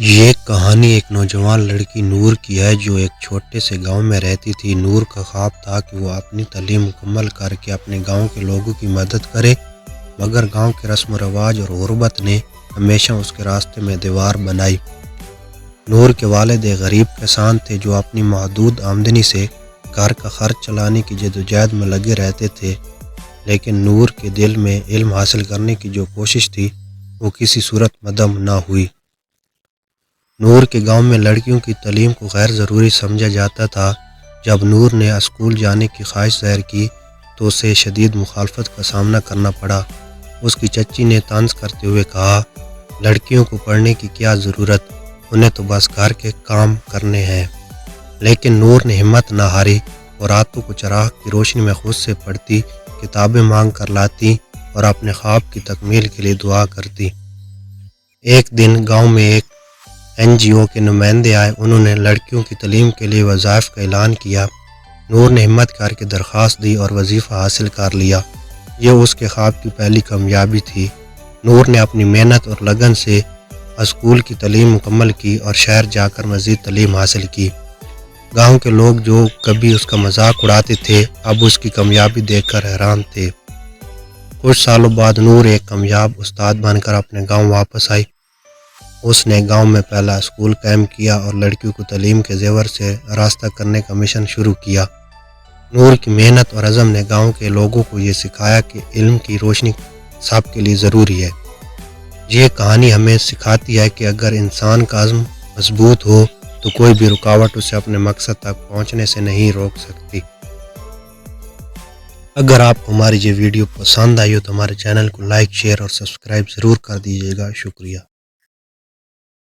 یہ کہانی ایک نوجوان لڑکی نور کی ہے جو ایک چھوٹے سے گاؤں میں رہتی تھی۔ نور کا خواب تھا کہ وہ اپنی تعلیم مکمل کر کے اپنے گاؤں کے لوگوں کی مدد کرے، مگر گاؤں کے رسم و رواج اور غربت نے ہمیشہ اس کے راستے میں دیوار بنائی۔ نور کے والد ایک غریب کسان تھے جو اپنی محدود آمدنی سے گھر کا خرچ چلانے کی جدوجہد میں لگے رہتے تھے، لیکن نور کے دل میں علم حاصل کرنے کی جو کوشش تھی وہ کسی صورت مدھم نہ ہوئی۔ نور کے گاؤں میں لڑکیوں کی تعلیم کو غیر ضروری سمجھا جاتا تھا۔ جب نور نے اسکول جانے کی خواہش ظاہر کی تو اسے شدید مخالفت کا سامنا کرنا پڑا۔ اس کی چچی نے طنز کرتے ہوئے کہا، لڑکیوں کو پڑھنے کی کیا ضرورت، انہیں تو بس گھر کے کام کرنے ہیں۔ لیکن نور نے ہمت نہ ہاری اور راتوں کو چراغ کی روشنی میں خود سے پڑھتی، کتابیں مانگ کر لاتی اور اپنے خواب کی تکمیل کے لیے دعا کرتی۔ ایک دن گاؤں میں ایک NGO کے نمائندے آئے۔ انہوں نے لڑکیوں کی تعلیم کے لیے وظائف کا اعلان کیا۔ نور نے ہمت کر کے درخواست دی اور وظیفہ حاصل کر لیا۔ یہ اس کے خواب کی پہلی کامیابی تھی۔ نور نے اپنی محنت اور لگن سے اسکول کی تعلیم مکمل کی اور شہر جا کر مزید تعلیم حاصل کی۔ گاؤں کے لوگ جو کبھی اس کا مذاق اڑاتے تھے اب اس کی کامیابی دیکھ کر حیران تھے۔ کچھ سالوں بعد نور ایک کامیاب استاد بن کر اپنے گاؤں واپس آئی۔ اس نے گاؤں میں پہلا اسکول قائم کیا اور لڑکیوں کو تعلیم کے زیور سے آراستہ کرنے کا مشن شروع کیا۔ نور کی محنت اور عزم نے گاؤں کے لوگوں کو یہ سکھایا کہ علم کی روشنی سب کے لیے ضروری ہے۔ یہ کہانی ہمیں سکھاتی ہے کہ اگر انسان کا عزم مضبوط ہو تو کوئی بھی رکاوٹ اسے اپنے مقصد تک پہنچنے سے نہیں روک سکتی۔ اگر آپ کو ہماری یہ ویڈیو پسند آئی ہو تو ہمارے چینل کو لائک، شیئر اور سبسکرائب ضرور کر دیجیے گا۔ شکریہ۔